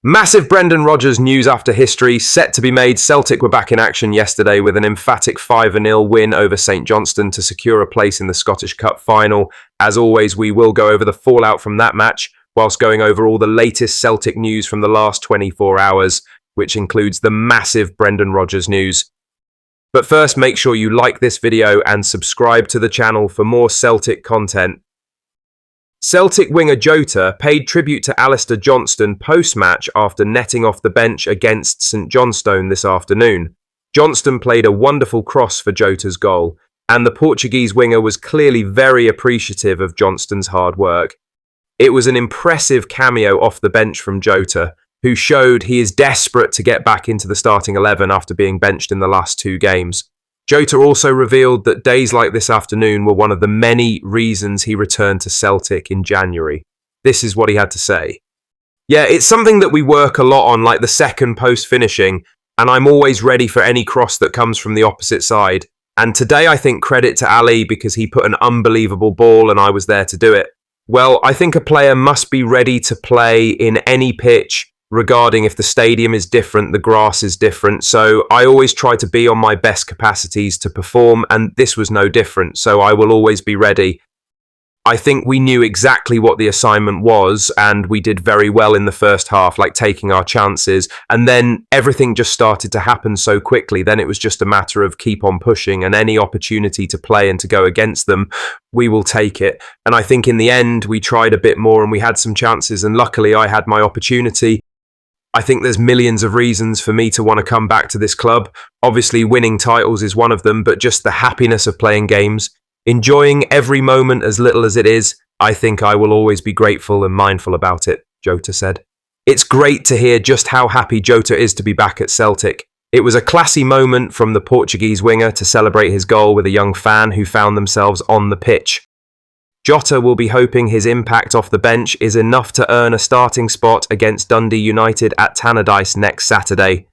Massive Brendan Rodgers news after history set to be made. Celtic were back in action yesterday with an emphatic 5-0 win over St Johnston to secure a place in the Scottish Cup final. As always, we will go over the fallout from that match, whilst going over all the latest Celtic news from the last 24 hours, which includes the massive Brendan Rodgers news. But first, make sure you like this video and subscribe to the channel for more Celtic content. Celtic winger Jotaro paid tribute to Alistair Johnston post-match after netting off the bench against St Johnston this afternoon. Johnston played a wonderful cross for Jotaro's goal, and the Portuguese winger was clearly very appreciative of Johnston's hard work. It was an impressive cameo off the bench from Jotaro, who showed he is desperate to get back into the starting 11 after being benched in the last 2 games. Jotaro also revealed that days like this afternoon were one of the many reasons he returned to Celtic in January. This is what he had to say. Yeah, it's something that we work a lot on, like the second post finishing, and I'm always ready for any cross that comes from the opposite side. And today I think credit to Ali because he put an unbelievable ball and I was there to do it. Well, I think a player must be ready to play in any pitch, regarding if the stadium is different, the grass is different. So I always try to be on my best capacities to perform, and this was no different. So I will always be ready. I think we knew exactly what the assignment was, and we did very well in the first half, like taking our chances. And then everything just started to happen so quickly. Then it was just a matter of keep on pushing, and any opportunity to play and to go against them, we will take it. And I think in the end, we tried a bit more and we had some chances, and luckily I had my opportunity. I think there's millions of reasons for me to want to come back to this club. Obviously, winning titles is one of them, but just the happiness of playing games, enjoying every moment as little as it is, I think I will always be grateful and mindful about it, Jotaro said. It's great to hear just how happy Jotaro is to be back at Celtic. It was a classy moment from the Portuguese winger to celebrate his goal with a young fan who found themselves on the pitch. Jotaro will be hoping his impact off the bench is enough to earn a starting spot against Dundee United at Tannadice next Saturday.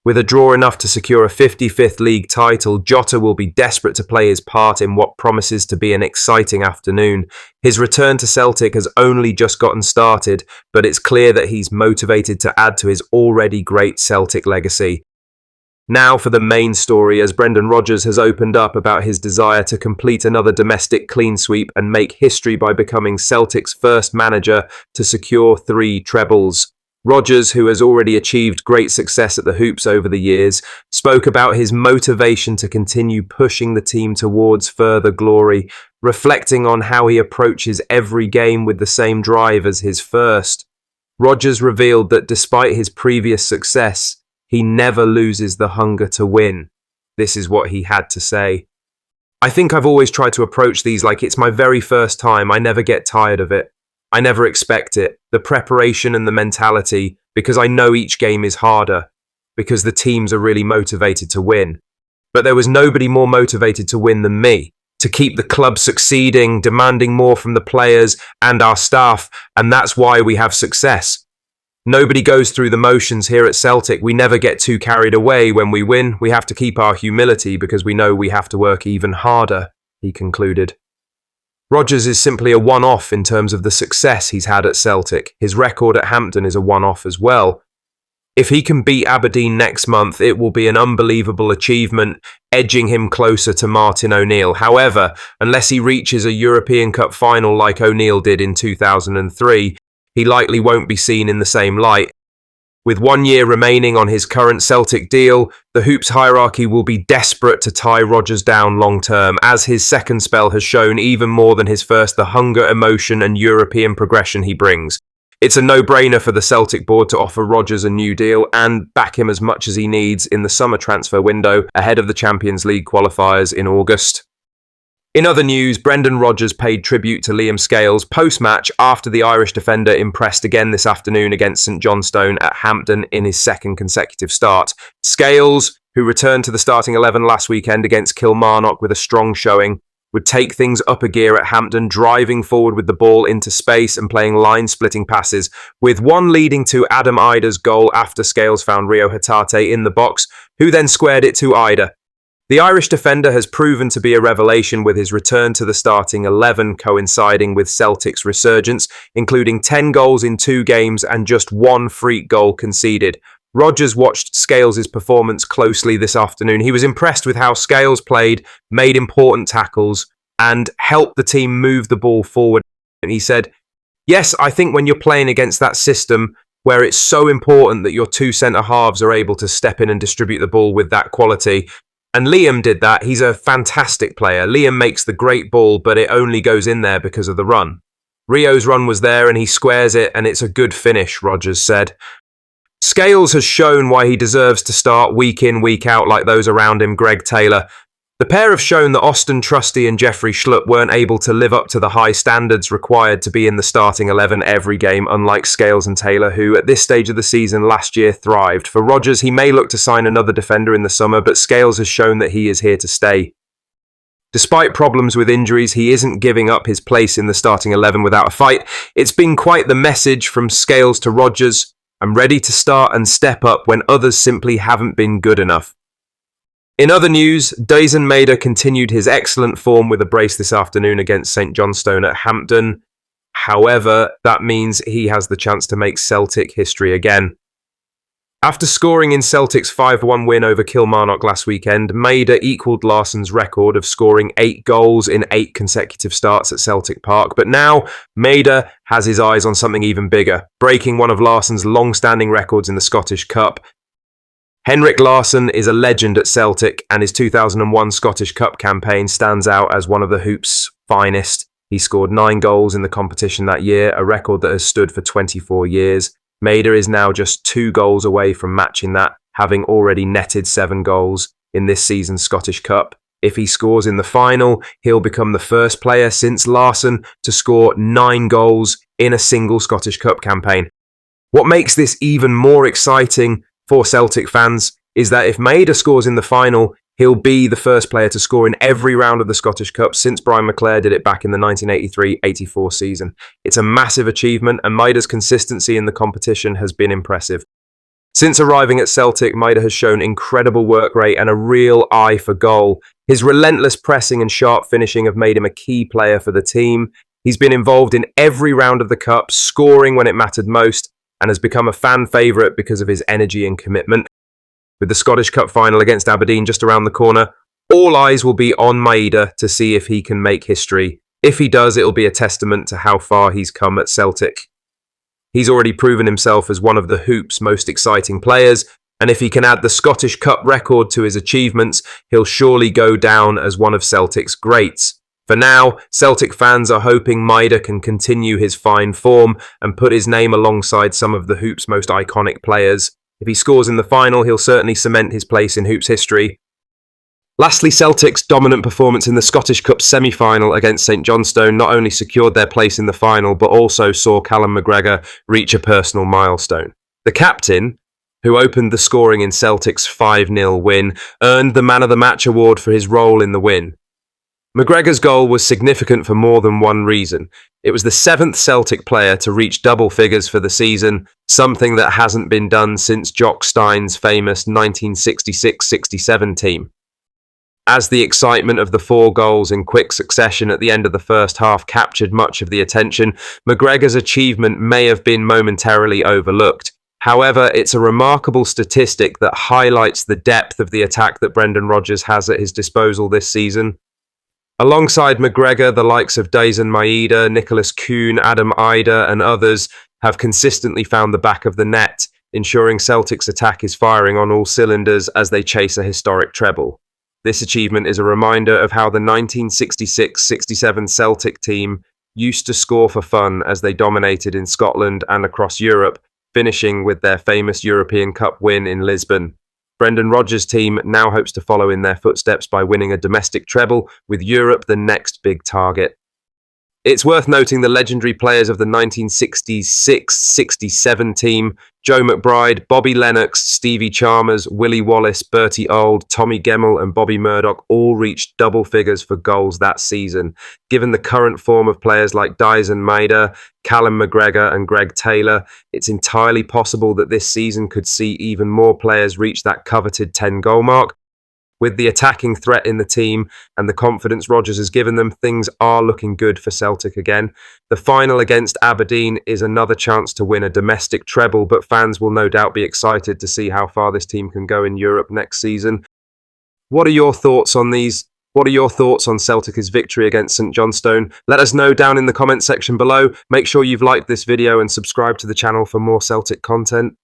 With a draw enough to secure a 55th league title, Jotaro will be desperate to play his part in what promises to be an exciting afternoon. His return to Celtic has only just gotten started, but it's clear that he's motivated to add to his already great Celtic legacy. Now for the main story, as Brendan Rodgers has opened up about his desire to complete another domestic clean sweep and make history by becoming Celtic's first manager to secure 3 trebles. Rodgers, who has already achieved great success at the Hoops over the years, spoke about his motivation to continue pushing the team towards further glory, reflecting on how he approaches every game with the same drive as his first. Rodgers revealed that despite his previous success, he never loses the hunger to win. This is what he had to say. I think I've always tried to approach these like it's my very first time. I never get tired of it. I never expect it. The preparation and the mentality, because I know each game is harder, because the teams are really motivated to win. But there was nobody more motivated to win than me, to keep the club succeeding, demanding more from the players and our staff, and that's why we have success. Nobody goes through the motions here at Celtic. We never get too carried away when we win. We have to keep our humility because we know we have to work even harder, he concluded. Rodgers is simply a one-off in terms of the success he's had at Celtic. His record at Hampden is a one-off as well. If he can beat Aberdeen next month, it will be an unbelievable achievement, edging him closer to Martin O'Neill. However, unless he reaches a European Cup final like O'Neill did in 2003, he likely won't be seen in the same light. With 1 year remaining on his current Celtic deal, the Hoops hierarchy will be desperate to tie Rodgers down long term, as his second spell has shown even more than his first the hunger, emotion and European progression he brings. It's a no-brainer for the Celtic board to offer Rodgers a new deal and back him as much as he needs in the summer transfer window ahead of the Champions League qualifiers in August. In other news, Brendan Rodgers paid tribute to Liam Scales post-match after the Irish defender impressed again this afternoon against St Johnston at Hampden in his second consecutive start. Scales, who returned to the starting 11 last weekend against Kilmarnock with a strong showing, would take things up a gear at Hampden, driving forward with the ball into space and playing line-splitting passes, with one leading to Adam Ida's goal after Scales found Rio Hatate in the box, who then squared it to Ida. The Irish defender has proven to be a revelation with his return to the starting 11 coinciding with Celtic's resurgence, including 10 goals in 2 games and just 1 freak goal conceded. Rodgers watched Scales' performance closely this afternoon. He was impressed with how Scales played, made important tackles, and helped the team move the ball forward. And he said, "Yes, I think when you're playing against that system where it's so important that your 2 centre-halves are able to step in and distribute the ball with that quality, and Liam did that. He's a fantastic player. Liam makes the great ball, but it only goes in there because of the run. Rio's run was there and he squares it and it's a good finish," Rodgers said. Scales has shown why he deserves to start week in, week out like those around him, Greg Taylor. The pair have shown that Austin Trusty and Jeffrey Schlupp weren't able to live up to the high standards required to be in the starting 11 every game, unlike Scales and Taylor, who at this stage of the season last year thrived. For Rodgers, he may look to sign another defender in the summer, but Scales has shown that he is here to stay. Despite problems with injuries, he isn't giving up his place in the starting 11 without a fight. It's been quite the message from Scales to Rodgers. "I'm ready to start and step up when others simply haven't been good enough." In other news, Daizen Maeda continued his excellent form with a brace this afternoon against St Johnston at Hampden. However, that means he has the chance to make Celtic history again. After scoring in Celtic's 5-1 win over Kilmarnock last weekend, Maeda equalled Larsson's record of scoring 8 goals in 8 consecutive starts at Celtic Park. But now, Maeda has his eyes on something even bigger, breaking one of Larsson's long-standing records in the Scottish Cup. Henrik Larsson is a legend at Celtic, and his 2001 Scottish Cup campaign stands out as one of the Hoops' finest. He scored 9 goals in the competition that year, a record that has stood for 24 years. Maeda is now just 2 goals away from matching that, having already netted 7 goals in this season's Scottish Cup. If he scores in the final, he'll become the first player since Larsson to score 9 goals in a single Scottish Cup campaign. What makes this even more exciting for Celtic fans is that if Maeda scores in the final, he'll be the first player to score in every round of the Scottish Cup since Brian McClare did it back in the 1983-84 season. It's a massive achievement, and Maeda's consistency in the competition has been impressive. Since arriving at Celtic, Maeda has shown incredible work rate and a real eye for goal. His relentless pressing and sharp finishing have made him a key player for the team. He's been involved in every round of the Cup, scoring when it mattered most, and has become a fan favourite because of his energy and commitment. With the Scottish Cup final against Aberdeen just around the corner, all eyes will be on Maeda to see if he can make history. If he does, it'll be a testament to how far he's come at Celtic. He's already proven himself as one of the Hoops' most exciting players, and if he can add the Scottish Cup record to his achievements, he'll surely go down as one of Celtic's greats. For now, Celtic fans are hoping Maeda can continue his fine form and put his name alongside some of the Hoops' most iconic players. If he scores in the final, he'll certainly cement his place in Hoops history. Lastly, Celtic's dominant performance in the Scottish Cup semi-final against St Johnston not only secured their place in the final, but also saw Callum McGregor reach a personal milestone. The captain, who opened the scoring in Celtic's 5-0 win, earned the Man of the Match award for his role in the win. McGregor's goal was significant for more than one reason. It was the 7th Celtic player to reach double figures for the season, something that hasn't been done since Jock Stein's famous 1966-67 team. As the excitement of the 4 goals in quick succession at the end of the first half captured much of the attention, McGregor's achievement may have been momentarily overlooked. However, it's a remarkable statistic that highlights the depth of the attack that Brendan Rodgers has at his disposal this season. Alongside McGregor, the likes of Daizen Maeda, Nicholas Kuhn, Adam Ida and others have consistently found the back of the net, ensuring Celtic's attack is firing on all cylinders as they chase a historic treble. This achievement is a reminder of how the 1966-67 Celtic team used to score for fun as they dominated in Scotland and across Europe, finishing with their famous European Cup win in Lisbon. Brendan Rodgers' team now hopes to follow in their footsteps by winning a domestic treble, with Europe the next big target. It's worth noting the legendary players of the 1966-67 team, Joe McBride, Bobby Lennox, Stevie Chalmers, Willie Wallace, Bertie Auld, Tommy Gemmell and Bobby Murdoch all reached double figures for goals that season. Given the current form of players like Daizen Maeda, Callum McGregor and Greg Taylor, it's entirely possible that this season could see even more players reach that coveted 10-goal mark. With the attacking threat in the team and the confidence Rodgers has given them, things are looking good for Celtic again. The final against Aberdeen is another chance to win a domestic treble, but fans will no doubt be excited to see how far this team can go in Europe next season. What are your thoughts on these? What are your thoughts on Celtic's victory against St Johnston? Let us know down in the comment section below. Make sure you've liked this video and subscribe to the channel for more Celtic content.